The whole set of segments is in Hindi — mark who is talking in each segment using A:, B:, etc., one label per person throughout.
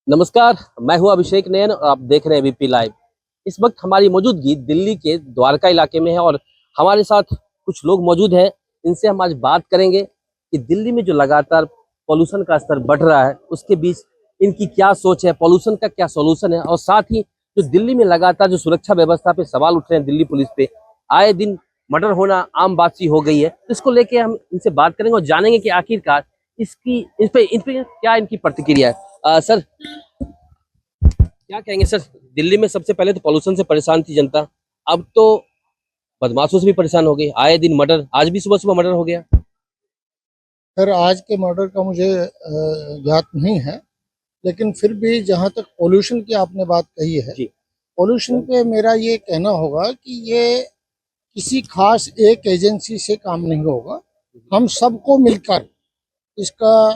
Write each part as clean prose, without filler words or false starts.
A: नमस्कार। मैं हूं अभिषेक नयन और आप देख रहे हैं बीपी लाइव। इस वक्त हमारी मौजूदगी दिल्ली के द्वारका इलाके में है और हमारे साथ कुछ लोग मौजूद हैं। इनसे हम आज बात करेंगे कि दिल्ली में जो लगातार पॉल्यूशन का स्तर बढ़ रहा है उसके बीच इनकी क्या सोच है, पॉल्यूशन का क्या सॉल्यूशन है, और साथ ही जो दिल्ली में लगातार जो सुरक्षा व्यवस्था पे सवाल उठ रहे हैं दिल्ली पुलिस पे, आए दिन मर्डर होना आम बात सी हो गई है। तो इसको लेके हम इनसे बात करेंगे और जानेंगे कि आखिरकार इस पे क्या इनकी प्रतिक्रिया है। सर, क्या कहेंगे सर? दिल्ली में सबसे पहले तो पॉल्यूशन से परेशान थी जनता, अब तो बदमाशों से भी परेशान हो गई। आए दिन मर्डर, आज भी सुबह सुबह मर्डर हो गया।
B: खैर आज के मर्डर का मुझे ज्ञात नहीं है, लेकिन फिर भी जहाँ तक पोल्यूशन की आपने बात कही है,
A: जी।
B: पोल्यूशन पे मेरा ये कहना होगा कि ये किसी खास एक एजेंसी से काम नहीं होगा। हम सबको मिलकर इसका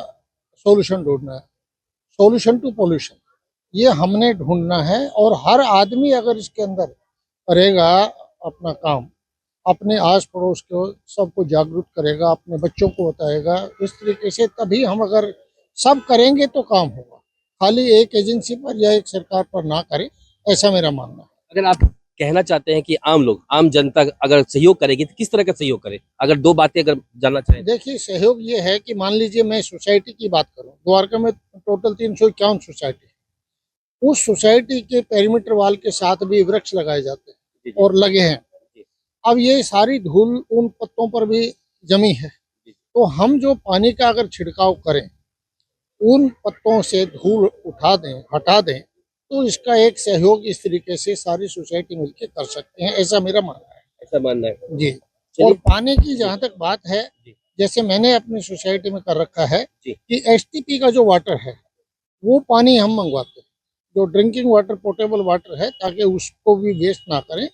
B: सॉल्यूशन ढूंढना है। सॉल्यूशन टू पोल्यूशन ये हमने ढूंढना है, और हर आदमी अगर इसके अंदर करेगा अपना काम, अपने आस पड़ोस को सबको जागरूक करेगा, अपने बच्चों को बताएगा, इस तरीके से तभी हम अगर सब करेंगे तो काम होगा। खाली एक एजेंसी पर या एक सरकार पर ना करें, ऐसा मेरा मानना है।
A: अगर आप कहना चाहते हैं कि आम लोग, आम जनता अगर सहयोग करेगी तो किस तरह का सहयोग करे, अगर दो बातें अगर जानना चाहें तो?
B: देखिए, सहयोग ये है कि मान लीजिए मैं सोसाइटी की बात करूं, द्वारका में टोटल 351 सोसाइटी है। उस सोसाइटी के पेरीमीटर वाल के साथ भी वृक्ष लगाए जाते
A: जी
B: हैं
A: जी
B: और लगे हैं।
A: जी
B: अब ये सारी धूल उन पत्तों पर भी जमी है,
A: जी।
B: तो हम जो पानी का अगर छिड़काव करें, उन पत्तों से धूल उठा दें, हटा दें, तो इसका एक सहयोग इस तरीके से सारी सोसाइटी मिलकर कर सकते हैं, ऐसा मेरा मानना है।
A: ऐसा मानना है।
B: जी। और
A: चलिए।
B: पानी की
A: जी
B: जहाँ तक बात है,
A: जी
B: जैसे मैंने अपनी सोसाइटी में कर रखा है
A: जी
B: कि एसटीपी का जो वाटर है वो पानी हम मंगवाते हैं, जो ड्रिंकिंग वाटर, पोर्टेबल वाटर है, ताकि उसको भी वेस्ट ना करें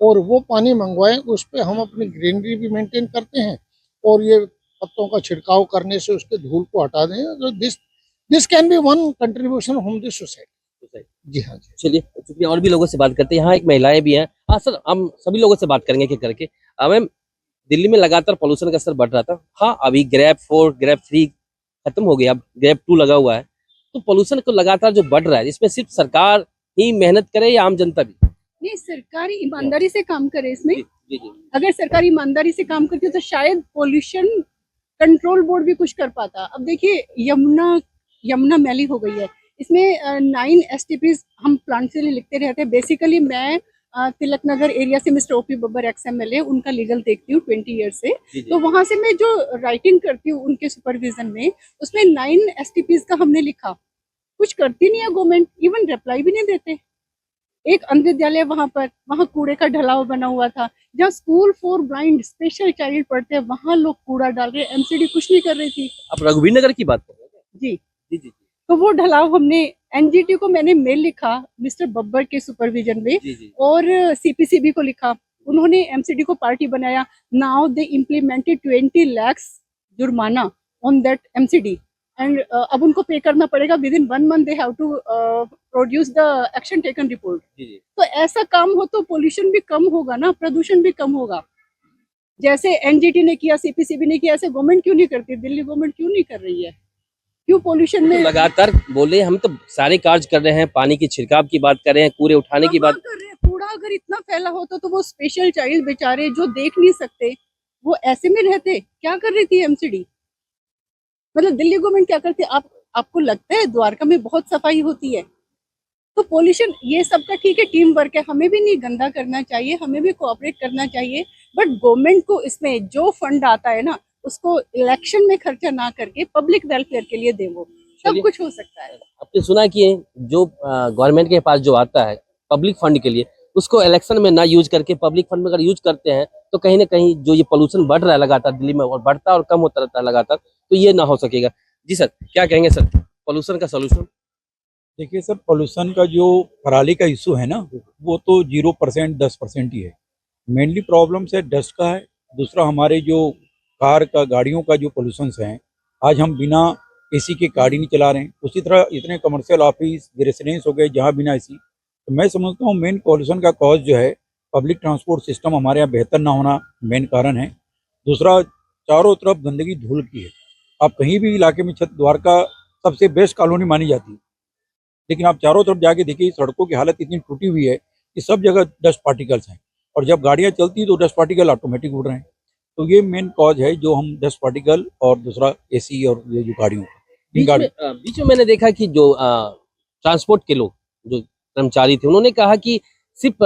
B: और वो पानी मंगवाएं। उस पर हम अपनी ग्रीनरी भी मेंटेन करते हैं, और ये पत्तों का छिड़काव करने से उसके धूल को हटा दें। तो this can be one contribution from this society.
A: जी।
B: जी हाँ जी।
A: चलिए, चूंकि और भी लोगों से बात करते हैं, यहाँ एक महिलाएं भी हैं। हाँ सर, हम सभी लोगों से बात करेंगे एक एक करके। मैम, दिल्ली में लगातार पॉल्यूशन का स्तर बढ़ रहा था। हाँ, अभी ग्रेप 4 ग्रेप 3 खत्म हो गया, अब ग्रेप 2 लगा हुआ है। तो पॉल्यूशन को लगातार जो बढ़ रहा है, इसमें सिर्फ सरकार ही मेहनत करे या आम जनता भी?
C: नहीं, सरकार ईमानदारी से काम करे इसमें।
A: जी जी जी।
C: अगर सरकार ईमानदारी से काम करती तो शायद पोल्यूशन कंट्रोल बोर्ड भी कुछ कर पाता। अब देखिए, यमुना यमुना मैली हो गई है। इसमें 9 एसटीपीज हम प्लांट से लिखते रहते हैं। बेसिकली मैं तिलक नगर एरिया से मिस्टर ओपी बब्बर XMLA उनका लीगल देखती हूँ 20 ईयर से।
A: जी जी।
C: तो वहां से मैं जो राइटिंग करती हूँ उनके सुपरविजन में, उसमें 9 एसटीपीज का हमने लिखा। कुछ करती नहीं है गवर्नमेंट, इवन रिप्लाई भी नहीं देते। एक अन्य विद्यालय वहां कूड़े का ढलाव बना हुआ था। जहाँ school for blind special child पढ़ते हैं, वहां लोग कूड़ा डाल रहे हैं। एमसीडी कुछ नहीं कर रही थी।
A: आप रघुवीर नगर की बात कर रहे हैं?
C: जी।
A: जी जी
C: तो वो ढलाव हमने, एनजीटी को मैंने मेल लिखा मिस्टर बब्बर के सुपरविजन में,
A: जी जी।
C: और सीपीसीबी को लिखा। उन्होंने एमसीडी को पार्टी बनाया। नाउ दे इम्प्लीमेंटेड 20 lakhs जुर्माना ऑन दैट एमसीडी, एंड अब उनको पे करना पड़ेगा। With in 1 month they have to produce the action taken report.
A: जी जी।
C: तो ऐसा काम हो तो पोल्यूशन भी कम होगा ना, प्रदूषण भी कम होगा। जैसे एनजीटी ने किया, सीपीसीबी ने किया, ऐसे गवर्नमेंट क्यों नहीं करती? दिल्ली गवर्नमेंट क्यों नहीं कर रही है? क्यों पोल्यूशन
A: तो
C: में
A: लगातार बोले, हम तो सारे कार्य कर रहे हैं, पानी की छिड़काव की बात कर रहे हैं, कूड़े उठाने की
C: कहाँ
A: बात।
C: कर रहे हैं? कूड़ा अगर इतना फैला होता तो वो स्पेशल चाइल्ड बेचारे जो देख नहीं सकते, वो ऐसे में रहते? क्या कर रही थी एमसीडी? मतलब दिल्ली गवर्नमेंट क्या करती है? आपको लगता है द्वारका में बहुत सफाई होती है? तो पोल्यूशन ये सबका ठीक है, टीम वर्क है, हमें भी नहीं गंदा करना चाहिए, हमें भी कोऑपरेट करना चाहिए। बट गवर्नमेंट को इसमें जो फंड आता है ना, उसको इलेक्शन में खर्चा ना करके पब्लिक वेलफेयर के लिए दे, वो सब कुछ हो सकता है।
A: आपने सुना कि जो गवर्नमेंट के पास जो आता है पब्लिक फंड के लिए, उसको इलेक्शन में ना यूज करके पब्लिक फंड में अगर यूज करते हैं तो कहीं ना कहीं जो ये पोल्यूशन बढ़ रहा है लगातार दिल्ली में, और बढ़ता और कम होता रहता है लगातार, तो ये ना हो सकेगा। जी सर, क्या कहेंगे सर, पोल्यूशन का सोल्यूशन?
D: देखिए सर, पोल्यूशन का जो पराली का इशू है ना, वो तो 0% 10% ही है। मेनली प्रॉब्लम से डस्ट का है। दूसरा हमारे जो कार का, गाड़ियों का जो पोल्यूशन है, आज हम बिना एसी के गाड़ी नहीं चला रहे हैं। उसी तरह इतने कमर्शियल ऑफिस, रेसिडेंस हो गए जहाँ बिना एसी। तो मैं समझता हूँ मेन पोल्यूशन का कॉज जो है, पब्लिक ट्रांसपोर्ट सिस्टम हमारे यहाँ बेहतर ना होना मेन कारण है। दूसरा, चारों तरफ गंदगी धूल की है। आप कहीं भी इलाके में, छत द्वारका सबसे बेस्ट कॉलोनी मानी जाती है। लेकिन आप चारों तरफ जाके देखिए सड़कों की हालत इतनी टूटी हुई है कि सब जगह डस्ट पार्टिकल्स हैं, और जब गाड़ियां चलती तो डस्ट पार्टिकल ऑटोमेटिक उड़ रहे हैं। तो ये मेन कॉज है जो हम डस्ट पार्टिकल, और दूसरा एसी और ये जो गाड़ियों का इन
A: बीच
D: गाड़ी
A: में बीच में मैंने देखा कि जो ट्रांसपोर्ट के लोग, जो कर्मचारी थे, उन्होंने कहा कि सिर्फ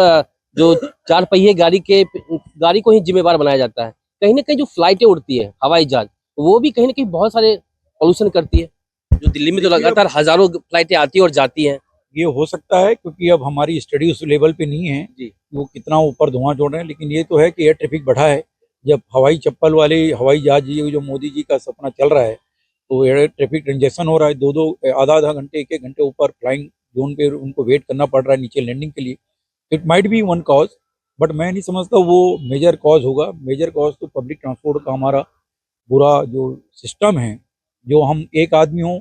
A: जो चार पहिए गाड़ी को ही जिम्मेवार बनाया जाता है। कहीं ना कहीं जो फ्लाइटें उड़ती है, हवाई जहाज, वो भी कहीं ना कहीं बहुत सारे पोल्यूशन करती है। जो दिल्ली में तो
D: देखिए,
A: लगातार हजारों फ्लाइटें आती है और जाती हैं।
D: ये हो सकता है क्योंकि अब हमारी स्टडी उस लेवल पे नहीं है
A: जी।
D: कि वो कितना ऊपर धुआं छोड़ रहे हैं, लेकिन ये तो है कि एयर ट्रैफिक बढ़ा है। जब हवाई चप्पल वाले हवाई जहाज, ये जो मोदी जी का सपना चल रहा है, तो एयर ट्रैफिक कंजेशन हो रहा है, दो दो आधा आधा घंटे एक एक घंटे ऊपर फ्लाइंग जोन पे उनको वेट करना पड़ रहा है नीचे लैंडिंग के लिए। It might be one cause, but मैं नहीं समझता वो मेजर कॉज होगा। मेजर कॉज तो पब्लिक ट्रांसपोर्ट का हमारा पूरा जो सिस्टम है, जो हम एक आदमी हो,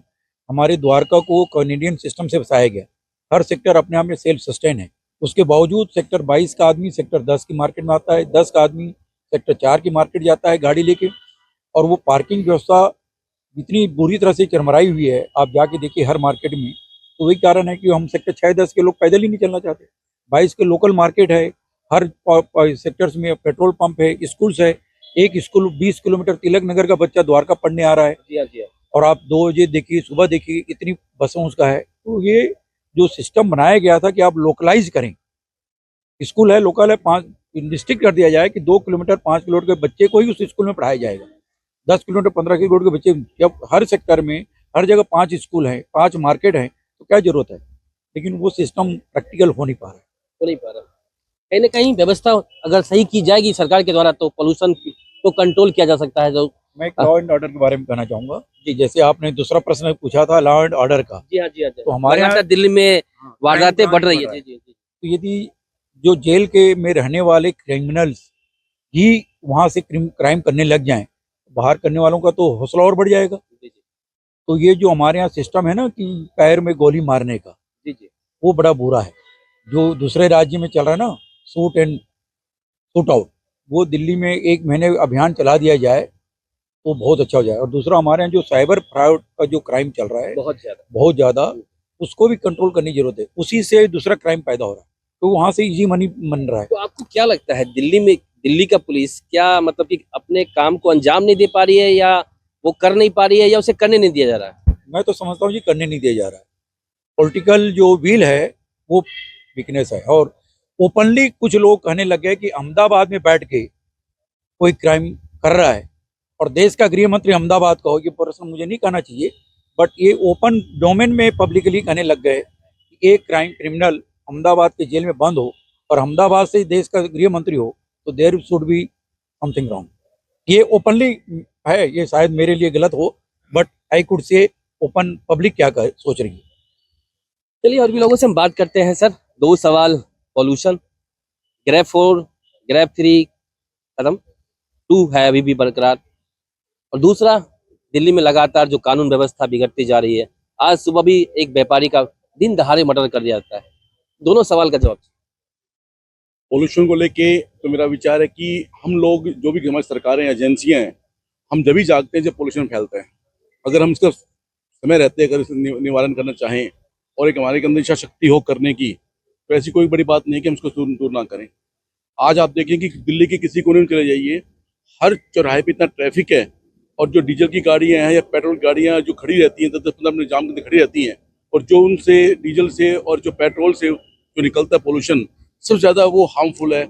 D: हमारे द्वारका को कैनेडियन सिस्टम से बसाया गया। हर सेक्टर अपने आप में सेल्फ सस्टेन है, उसके बावजूद सेक्टर 22 का आदमी सेक्टर 10 की मार्केट में आता है, 10 का आदमी सेक्टर 4 की मार्केट जाता है गाड़ी लेके। और वो पार्किंग व्यवस्था इतनी बुरी तरह से चरमराई हुई है, आप जाके देखिए हर मार्केट में। तो वही कारण है कि हम सेक्टर 6-10 के लोग पैदल ही नहीं चलना चाहते। 22 के लोकल मार्केट है, हर सेक्टर्स में पेट्रोल पंप है, स्कूल्स है। एक स्कूल 20 किलोमीटर, तिलक नगर का बच्चा द्वारका पढ़ने आ रहा है,
A: जी हाँ, जी हाँ।
D: और आप 2 बजे देखिए, सुबह देखिए इतनी बसों उसका है। तो ये जो सिस्टम बनाया गया था कि आप लोकलाइज करें, स्कूल है लोकल है, 5 डिस्ट्रिक्ट कर दिया जाए कि 2 किलोमीटर 5 किलोमीटर के बच्चे को ही उस स्कूल में पढ़ाया जाएगा। 10 किलोमीटर 15 किलोमीटर के बच्चे, जब हर सेक्टर में हर जगह 5 स्कूल हैं, 5 मार्केट हैं, तो क्या जरूरत है। लेकिन वो सिस्टम प्रैक्टिकल हो नहीं पा रहा है।
A: हो नहीं पा रहा। कहीं ना कहीं व्यवस्था अगर सही की जाएगी सरकार के द्वारा तो पोल्यूशन को कंट्रोल किया जा सकता है। जो
D: मैं एक लॉ एंड ऑर्डर के बारे में कहना चाहूंगा कि जैसे आपने दूसरा प्रश्न पूछा था लॉ एंड ऑर्डर का,
A: जी हाँ, जी हाँ, जी हाँ।
D: तो हमारे यहाँ
A: लगातार दिल्ली में वारदातें बढ़ रही है। जी जी जी।
D: तो यदि जो जेल के में रहने वाले क्रिमिनल्स ही वहां से क्राइम करने लग जाएं, बाहर करने वालों का तो हौसला और बढ़ जाएगा।
A: जी जी
D: तो ये जो हमारे यहाँ सिस्टम है ना कि पैर में गोली मारने का,
A: जी जी।
D: वो बड़ा बुरा है। जो दूसरे राज्य में चल रहा है ना, शूट एंड शूट आउट, वो दिल्ली में 1 महीने अभियान चला दिया जाए तो बहुत अच्छा हो जाए। और दूसरा हमारे यहाँ जो साइबर फ्रॉड का जो क्राइम चल रहा है बहुत ज्यादा, उसको भी कंट्रोल करने की जरूरत है। उसी से दूसरा क्राइम पैदा हो रहा है, तो वहां से इजी मनी बन रहा है।
A: तो आपको क्या लगता है दिल्ली का पुलिस क्या मतलब कि अपने काम को अंजाम नहीं दे पा रही है, या वो कर नहीं पा रही है, या उसे करने नहीं दिया जा रहा है?
D: मैं तो समझता हूँ जी करने नहीं दिया जा रहा है। पॉलिटिकल जो व्हील है वो वीकनेस है, और ओपनली कुछ लोग कहने लग गए कि अहमदाबाद में बैठ के कोई क्राइम कर रहा है, और देश का गृह मंत्री अहमदाबाद का हो, ये प्रश्न मुझे नहीं कहना चाहिए, बट ये ओपन डोमेन में पब्लिकली कहने लग गए कि एक क्राइम क्रिमिनल अहमदाबाद के जेल में बंद हो और अहमदाबाद से देश का गृह मंत्री हो, तो there should be something wrong. ये ओपनली है, ये शायद मेरे लिए गलत हो, but I could say open public क्या सोच रही है।
A: चलिए और भी लोगों से हम बात करते हैं। सर, 2 सवाल। पॉल्यूशन, ग्रेड 4, ग्रेड 3 खत्म, 2 है अभी भी बरकरार, और दूसरा दिल्ली में लगातार जो कानून व्यवस्था बिगड़ती जा रही है। आज सुबह भी एक व्यापारी का दिन दहाड़े मर्डर कर दिया जाता है। दोनों सवाल का जवाब।
E: पोल्यूशन को लेके तो मेरा विचार है कि हम लोग जो भी हमारी सरकारें एजेंसियां हैं, हम जब भी जागते हैं जब पोल्यूशन फैलता है। अगर हम इसका समय रहते अगर इसे निवारण करना चाहें और एक हमारे के अंदर इच्छा शक्ति हो करने की, तो ऐसी कोई बड़ी बात नहीं है कि हम इसको दूर ना करें। आज आप देखें कि दिल्ली के किसी कोने में चले जाइए, हर चौराहे पे इतना ट्रैफिक है, और जो डीजल की गाड़ियां हैं या पेट्रोल गाड़ियां जो खड़ी रहती हैं 10-15 मिनट जाम के अंदर खड़ी रहती हैं, और जो उनसे डीजल से और जो पेट्रोल से जो निकलता है पोल्यूशन, सबसे ज़्यादा वो हार्मफुल है।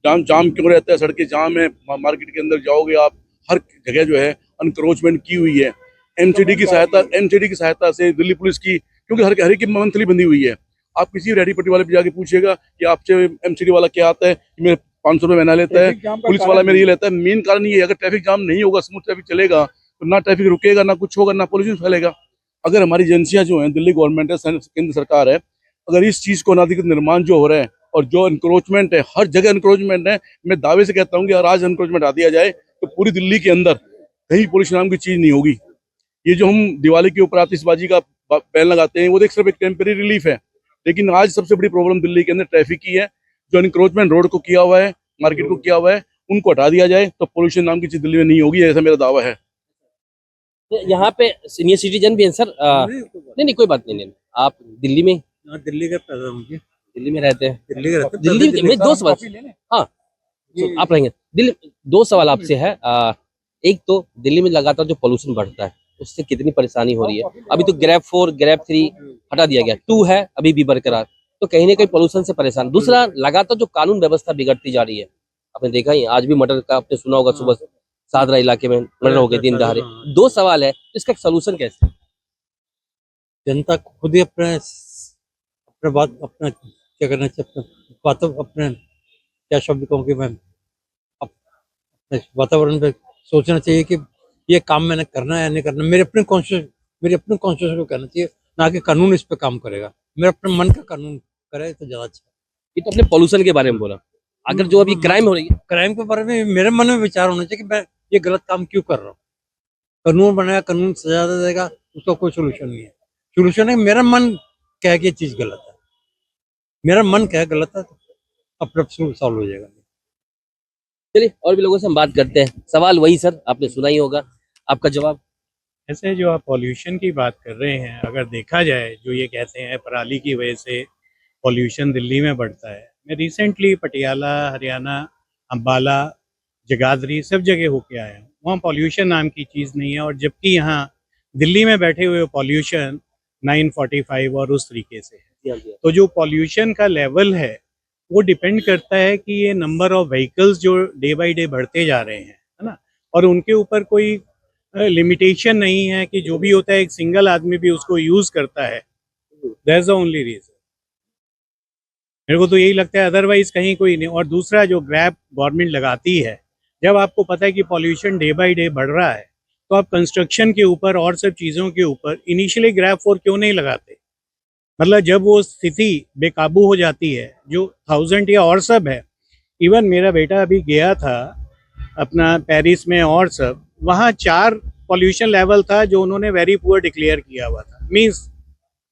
E: जाम क्यों रहता है? सड़कें जाम है, मार्केट के अंदर जाओगे आप, हर जगह जो है अनक्रोचमेंट की हुई है। एमसीडी की सहायता से दिल्ली पुलिस की, क्योंकि हर एक की मंथली बंधी हुई है। आप किसी रेडी पट्टी वाले पे जाके पूछिएगा कि आपसे एमसीडी वाला क्या आता है, कि मेरे 500 रुपये महीना लेता है, पुलिस वाला मेरे ये लेता है। मेन कारण ये है, अगर ट्रैफिक जाम नहीं होगा, स्मूथ ट्रैफिक चलेगा, तो ना ट्रैफिक रुकेगा, ना कुछ होगा, ना पोल्यूशन फैलेगा। अगर हमारी एजेंसियां जो हैं, दिल्ली गवर्नमेंट है, केंद्र सरकार है, अगर इस चीज़ को अनाधिकृत निर्माण जो हो रहा है और जो एनक्रोचमेंट है, हर जगह एनक्रोचमेंट है, मैं दावे से कहता हूँ कि अगर आज एनक्रोचमेंट हटा दिया जाए तो पूरी दिल्ली के अंदर कहीं पोल्यूशन नाम की चीज़ नहीं होगी। ये जो हम दिवाली के ऊपर आतिशबाजी का बैन लगाते हैं, वो देख सिर्फ एक टेम्परेरी रिलीफ है, लेकिन आज सबसे बड़ी प्रॉब्लम दिल्ली के अंदर ट्रैफिक की है। जो एनक्रोचमेंट रोड को किया हुआ है, मार्केट को किया हुआ है, उनको हटा दिया जाए तो पोल्यूशन नाम की चीज़ दिल्ली में नहीं होगी, ऐसा मेरा दावा है।
A: यहाँ पे सीनियर सिटीजन भी हैं सर। नहीं नहीं कोई बात नहीं, नहीं आप दिल्ली में,
D: दिल्ली का पैदा हूँ जी,
A: दिल्ली में रहते हैं।
D: दिल्ली का रहता
A: दिल्ली में दो सवाल, हाँ आप रहेंगे दिल्ली। दो सवाल आपसे है। एक तो दिल्ली में लगातार जो पोल्यूशन बढ़ता है उससे कितनी परेशानी हो रही है। अभी तो ग्रैब 4 ग्रैब 3 हटा दिया गया, 2 है अभी भी बरकरार, तो कहीं ना कहीं पोल्यूशन से परेशान। दूसरा, लगातार जो कानून व्यवस्था बिगड़ती जा रही है, आपने देखा ही आज भी मर्डर का आपने सुना होगा, सुबह सादरा इलाके में मर्डर हो गए दिन दहाड़े। दो सवाल है, इसका सोल्यूशन कैसे?
D: जनता को खुद ही अपने अपने बात अपना क्या करना चाहिए, अपने बातों अपने क्या शब्द कहूँ कि मैं अपने वातावरण पे सोचना चाहिए कि ये काम मैंने करना है या नहीं करना। मेरे अपने कॉन्शियस को करना चाहिए, ना कि कानून इस पे काम करेगा। मेरे अपने मन का कानून करे तो ज्यादा अच्छा।
A: ये तो अपने पोल्यूशन के बारे में बोला, अगर जो अभी क्राइम हो रही है,
D: क्राइम के बारे में मेरे मन में विचार होना चाहिए कि मैं ये गलत काम क्यों कर रहा हूँ। कानून बनाया, कानून सजा दे देगा, उसका कोई सोल्यूशन नहीं है। सोल्यूशन है मेरा मन क्या है कि ये चीज गलत है, मेरा मन क्या है गलत है, अपने आप सॉल्व हो जाएगा।
A: चलिए और भी लोगों से हम बात करते हैं। सवाल वही सर, आपने सुना ही होगा, आपका जवाब?
F: ऐसे जो आप पॉल्यूशन की बात कर रहे हैं, अगर देखा जाए जो ये कहते हैं पराली की वजह से पॉल्यूशन दिल्ली में बढ़ता है, मैं रिसेंटली पटियाला, हरियाणा, अम्बाला, जगाधरी सब जगह होके आया हूँ। वहाँ पॉल्यूशन नाम की चीज़ नहीं है, और जबकि यहाँ दिल्ली में बैठे हुए पॉल्यूशन 945 और उस तरीके से है। तो जो पॉल्यूशन का लेवल है वो डिपेंड करता है कि ये नंबर ऑफ व्हीकल्स जो डे बाय डे बढ़ते जा रहे हैं, है ना, और उनके ऊपर कोई लिमिटेशन नहीं है कि जो भी होता है एक सिंगल आदमी भी उसको यूज करता है। दैट्स द ओनली रीजन, मेरे को तो यही लगता है, अदरवाइज कहीं कोई नहीं। और दूसरा, जो ग्रैब गवर्नमेंट लगाती है, जब आपको पता है कि पॉल्यूशन डे बाय डे बढ़ रहा है, तो आप कंस्ट्रक्शन के ऊपर और सब चीज़ों के ऊपर इनिशियली ग्रैब 4 क्यों नहीं लगाते? मतलब जब वो स्थिति बेकाबू हो जाती है, जो 1000 या और सब है, इवन मेरा बेटा अभी गया था अपना पेरिस में और सब, वहाँ 4 पॉल्यूशन लेवल था जो उन्होंने वेरी पुअर डिक्लेयर किया हुआ था। मीन्स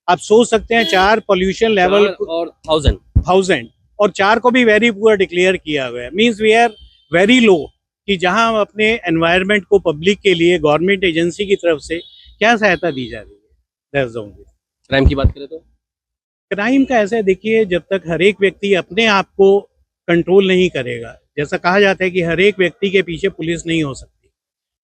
F: आप सोच सकते हैं 4 पॉल्यूशन लेवल
A: और 1000
F: और 4 को भी वेरी पुअर डिक्लेयर किया हुआ है। Means we are very low, कि जहां हम अपने एनवायरनमेंट को पब्लिक के लिए गवर्नमेंट एजेंसी की तरफ से क्या सहायता दी जा रही है। That's only.
A: क्राइम की बात करें तो
F: क्राइम का ऐसा है, देखिए, जब तक हर एक व्यक्ति अपने आप को कंट्रोल नहीं करेगा, जैसा कहा जाता है कि हर एक व्यक्ति के पीछे पुलिस नहीं हो सकती,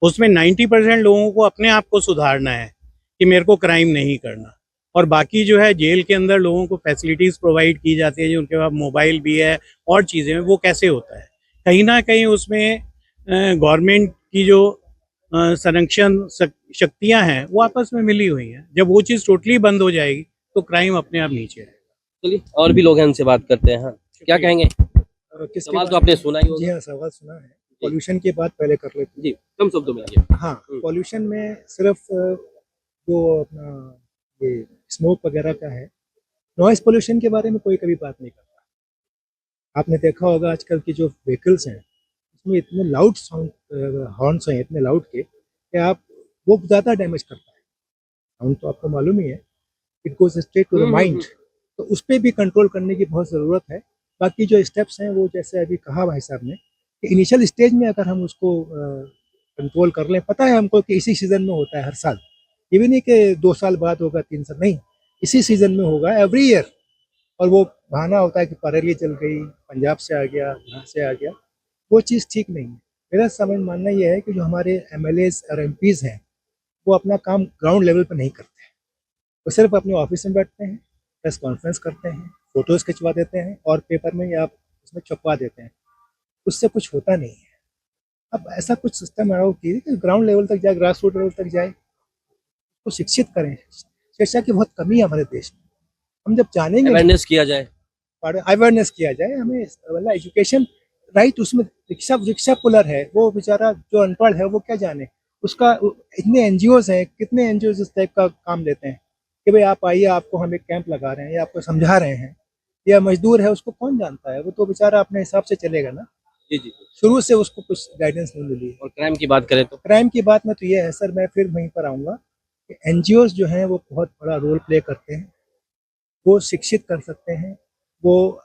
F: उसमें 90% लोगों को अपने आप को सुधारना है कि मेरे को क्राइम नहीं करना। और बाकी जो है, जेल के अंदर लोगों को फैसिलिटीज़ प्रोवाइड की जाती है, जो उनके पास मोबाइल भी है और चीज़ें, वो कैसे होता है? कहीं ना कहीं उसमें गवर्नमेंट की जो संरक्षण शक्तियां हैं वो आपस में मिली हुई हैं। जब वो चीज़ टोटली बंद हो जाएगी तो क्राइम अपने आप नीचे आएगा।
A: चलिए और भी लोग हैं, उनसे बात करते हैं। हाँ, क्या कहेंगे? सवाल तो आपने सुना ही
G: जी
A: होगा।
G: हाँ, सवाल सुना है। पॉल्यूशन की बात पहले कर लेते
A: जी, कम शब्दों में आइए।
G: हाँ, पॉल्यूशन में सिर्फ जो अपना ये स्मोक वगैरह का है, नॉइस पॉल्यूशन के बारे में कोई कभी बात नहीं करता। आपने देखा होगा आजकल की जो व्हीकल्स हैं उसमें इतने लाउड साउंड हॉर्न्स हैं, इतने लाउड के कि आप वो ज़्यादा डैमेज करता है। साउंड तो आपको मालूम ही है, it goes straight to the mind. तो उस पर भी कंट्रोल करने की बहुत ज़रूरत है। बाकी जो स्टेप्स हैं वो जैसे अभी कहा भाई साहब ने कि इनिशियल स्टेज में अगर हम उसको कंट्रोल कर लें, पता है हमको कि इसी सीज़न में होता है हर साल, ये भी नहीं कि 2 साल बाद होगा, 3 साल नहीं, इसी सीज़न में होगा एवरी ईयर। और वो बहाना होता है कि परेली चल गई, पंजाब से आ गया, यहाँ से आ गया, वो चीज़ ठीक नहीं है। मेरा समझ मानना ये है कि जो हमारे MLAs और MPs हैं वो अपना काम ग्राउंड लेवल पर नहीं करते हैं। वो सिर्फ अपने ऑफिस में बैठते हैं, प्रेस कॉन्फ्रेंस करते हैं, फ़ोटोज़ खिंचवा देते हैं और पेपर में या उसमें छपवा देते हैं, उससे कुछ होता नहीं है। अब ऐसा कुछ सिस्टम अलाउ कीजिए कि ग्राउंड लेवल तक जाए, ग्रास रूट लेवल तक जाए, तो शिक्षित करें। शिक्षा की बहुत कमी है हमारे देश में। हम जब जानेंगे,
A: अवेयरनेस किया जाए,
G: अवेयरनेस किया जाए, हमें मतलब एजुकेशन राइट, उसमें रिक्शा पुलर है, वो बेचारा जो अनपढ़ है वो क्या जाने उसका। इतने NGOs हैं, कितने NGOs इस टाइप का काम लेते हैं कि भाई आप आइए, आपको हम एक कैंप लगा रहे हैं या आपको समझा रहे हैं, या मजदूर है उसको कौन जानता है, वो तो बेचारा अपने हिसाब से चलेगा ना।
A: जी जी।
G: शुरू से उसको कुछ गाइडेंस नहीं मिली है।
A: और क्राइम की बात करें तो
G: क्राइम की बात में तो ये है सर, मैं फिर वहीं पर आऊँगा कि NGOs जो हैं वो बहुत बड़ा रोल प्ले करते हैं। वो शिक्षित कर सकते हैं, वो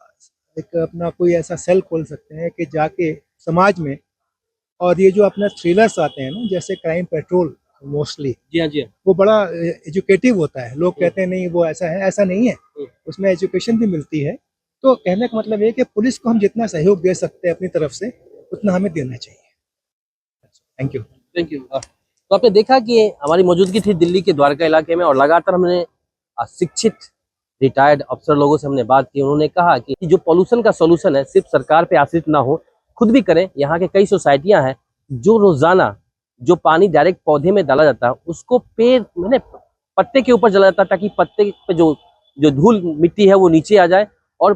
G: एक अपना कोई ऐसा सेल खोल सकते हैं कि जाके समाज में, और ये जो अपना थ्रिलर्स आते हैं ना, जैसे क्राइम पेट्रोल मोस्टली
A: जी हाँ जी हाँ।
G: वो बड़ा एजुकेटिव होता है। लोग कहते हैं नहीं वो ऐसा है, ऐसा नहीं है, उसमें एजुकेशन भी मिलती है। तो कहने का मतलब ये है कि पुलिस को हम जितना सहयोग दे सकते हैं अपनी तरफ से उतना हमें देना चाहिए। Thank you.
A: Thank you. तो आपने देखा कि हमारी मौजूदगी थी दिल्ली के द्वारका इलाके में और लगातार हमने शिक्षित रिटायर्ड अफसर लोगों से हमने बात की। उन्होंने कहा कि जो पॉल्यूशन का सॉल्यूशन है सिर्फ सरकार पे आश्रित ना हो, खुद भी करें। यहाँ के कई सोसाइटियां हैं जो रोजाना जो पानी डायरेक्ट पौधे में डाला जाता है उसको पेड़ मैंने पत्ते के ऊपर जला जाता है ताकि पत्ते पे जो जो धूल मिट्टी है वो नीचे आ जाए और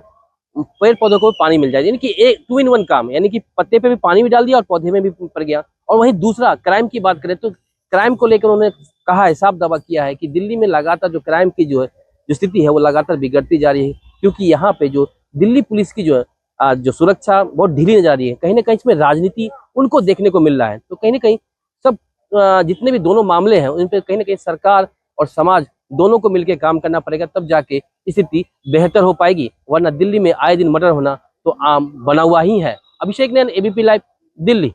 A: पेड़ पौधों को पानी मिल जाए। यानी कि एक 2 in 1 काम, यानी कि पत्ते पे भी पानी भी डाल दिया और पौधे में भी पड़ गया। और वहीं दूसरा क्राइम की बात करें तो क्राइम को लेकर उन्होंने कहा है, साफ दावा किया है कि दिल्ली में लगातार जो क्राइम की जो स्थिति है वो लगातार बिगड़ती जा रही है, क्योंकि यहाँ पे जो दिल्ली पुलिस की जो है जो सुरक्षा बहुत ढीली नजर आ रही है। कहीं ना कहीं इसमें राजनीति उनको देखने को मिल रहा है। तो कहीं ना कहीं सब जितने भी दोनों मामले हैं उन पर कहीं ना कहीं सरकार और समाज दोनों को मिलकर काम करना पड़ेगा, तब जाके स्थिति बेहतर हो पाएगी। वरना दिल्ली में आए दिन मर्डर होना तो आम बना हुआ ही है। Abhishek Nain, ABP live, Delhi.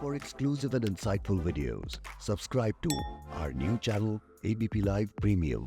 H: For exclusive and insightful videos, subscribe to our new channel ABP Live Premium.